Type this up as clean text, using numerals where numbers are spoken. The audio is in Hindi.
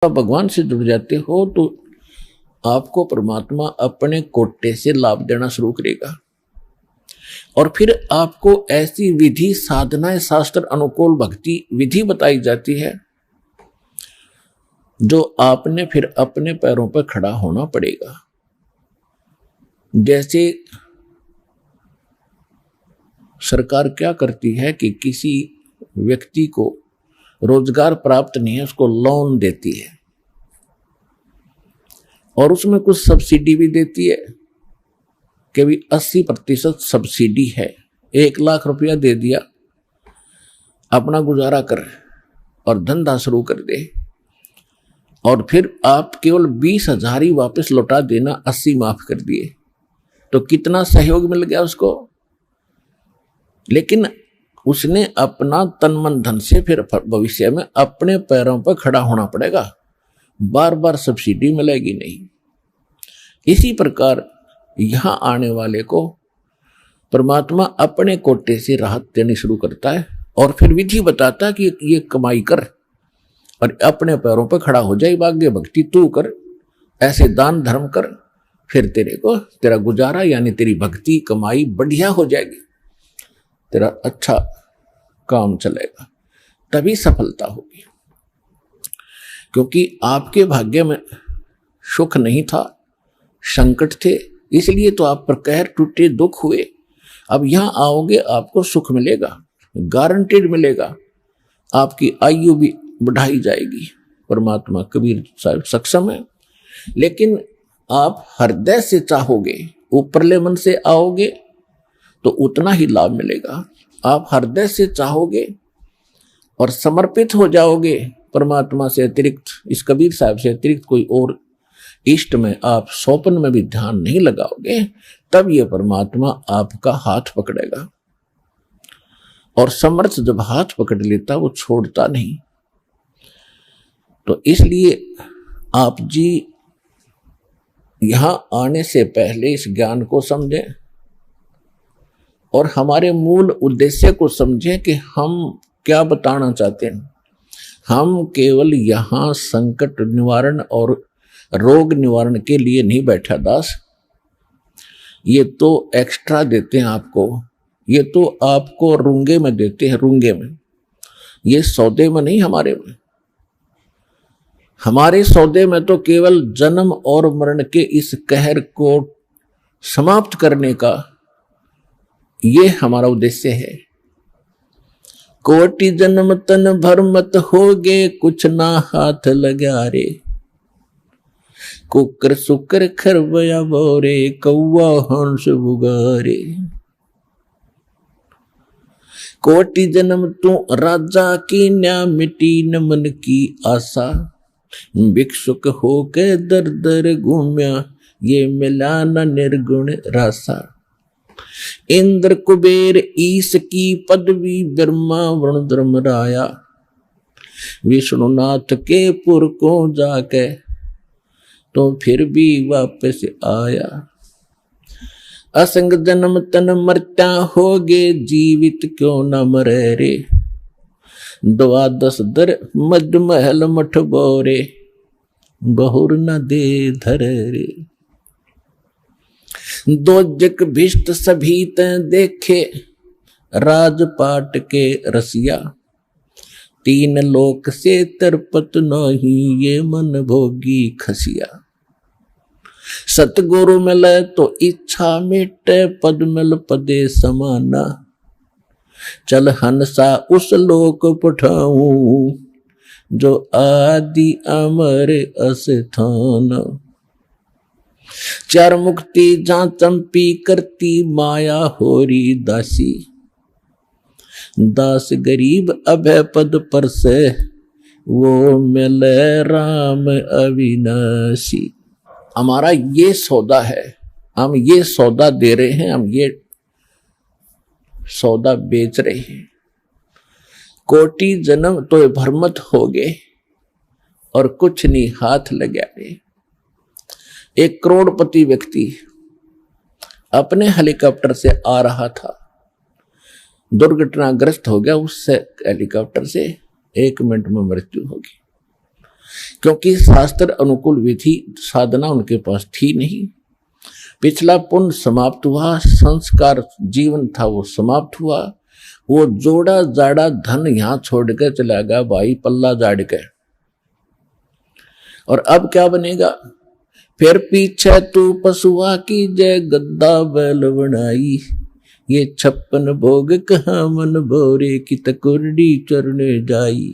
आप भगवान से जुड़ जाते हो तो आपको परमात्मा अपने कोटे से लाभ देना शुरू करेगा और फिर आपको ऐसी विधि साधनाएं शास्त्र अनुकूल भक्ति विधि बताई जाती है जो आपने फिर अपने पैरों पर खड़ा होना पड़ेगा। जैसे सरकार क्या करती है कि किसी व्यक्ति को रोजगार प्राप्त नहीं है, उसको लोन देती है और उसमें कुछ सब्सिडी भी देती है कि भी 80% सब्सिडी है। 1 लाख रुपया दे दिया, अपना गुजारा कर और धंधा शुरू कर दे और फिर आप केवल 20,000 ही वापस लौटा देना, 80 माफ कर दिए, तो कितना सहयोग मिल गया उसको। लेकिन उसने अपना तन मन धन से फिर भविष्य में अपने पैरों पर खड़ा होना पड़ेगा, बार बार सब्सिडी मिलेगी नहीं। इसी प्रकार यहां आने वाले को परमात्मा अपने कोटे से राहत देनी शुरू करता है और फिर विधि बताता है कि ये कमाई कर और अपने पैरों पर खड़ा हो जाए, भाग्य भक्ति तू कर, ऐसे दान धर्म कर, फिर तेरे को तेरा गुजारा यानी तेरी भक्ति कमाई बढ़िया हो जाएगी, तेरा अच्छा काम चलेगा, तभी सफलता होगी। क्योंकि आपके भाग्य में सुख नहीं था, संकट थे, इसलिए तो आप पर कहर टूटे, दुख हुए। अब यहां आओगे आपको सुख मिलेगा, गारंटेड मिलेगा, आपकी आयु भी बढ़ाई जाएगी। परमात्मा कबीर साहब सक्षम है। लेकिन आप हृदय से चाहोगे, ऊपरले मन से आओगे तो उतना ही लाभ मिलेगा। आप हृदय से चाहोगे और समर्पित हो जाओगे परमात्मा से अतिरिक्त, इस कबीर साहब से अतिरिक्त कोई और इष्ट में आप स्वप्न में भी ध्यान नहीं लगाओगे, तब ये परमात्मा आपका हाथ पकड़ेगा। और समर्थ जब हाथ पकड़ लेता वो छोड़ता नहीं। तो इसलिए आप जी यहां आने से पहले इस ज्ञान को समझें और हमारे मूल उद्देश्य को समझें कि हम क्या बताना चाहते हैं। हम केवल यहां संकट निवारण और रोग निवारण के लिए नहीं बैठा दास, ये तो एक्स्ट्रा देते हैं आपको, ये तो आपको रूंगे में देते हैं, रूंगे में, ये सौदे में नहीं। हमारे सौदे में तो केवल जन्म और मरण के इस कहर को समाप्त करने का ये हमारा उद्देश्य है। कोटि जन्म तन भर मत होगे, कुछ ना हाथ लगा रे, कुकर सुकर खरबया बोरे, कौवा हंस बुगारे। कोटि जन्म तू राजा की न्या, मिटी न मन की आशा, भिक्षुक होके दर दर घूम्या, ये मिला न निर्गुण रासा। इंद्र कुबेर ईश की पदवी, ब्रह्मा वरुण धर्मराया, विष्णुनाथ के पुर को जाके तो फिर भी वापस आया। असंग जन्म तन मरता होगे, जीवित क्यों न मरे रे, 12 दर मद महल मठ बोरे, बहुर न दे धर रे। 2 जग भिष्ट सभी ते देखे, राजपाट के रसिया, 3 लोक से तरपत नहीं, ये मन भोगी खसिया। सतगुरु मिले तो इच्छा मिटे, पद मिल पदे समाना, चल हंसा उस लोक पठाऊं, जो आदि अमर अस्थान। 4 मुक्ति जहां चंपी करती, माया होरी दासी, दास गरीब अभय पद पर से, वो मिले राम अविनाशी। हमारा ये सौदा है, हम ये सौदा दे रहे हैं, हम ये सौदा बेच रहे हैं। कोटि जन्म तो भरमत हो गए और कुछ नहीं हाथ लगा रहे। 1 करोड़पति व्यक्ति अपने हेलीकॉप्टर से आ रहा था, दुर्घटनाग्रस्त हो गया, उससे हेलीकॉप्टर से 1 मिनट में मृत्यु होगी। क्योंकि शास्त्र अनुकूल विधि साधना उनके पास थी नहीं। पिछला पुण्य समाप्त हुआ, संस्कार जीवन था वो समाप्त हुआ, वो जोड़ा जाड़ा धन यहां छोड़ के चला गया भाई, पल्ला जाड़ के। और अब क्या बनेगा? फिर पीछे तू पशुआ की जय गद्दा बैल बनाई, ये 56 भोग कहाँ मन भोरे की तकुरडी चरने जाई।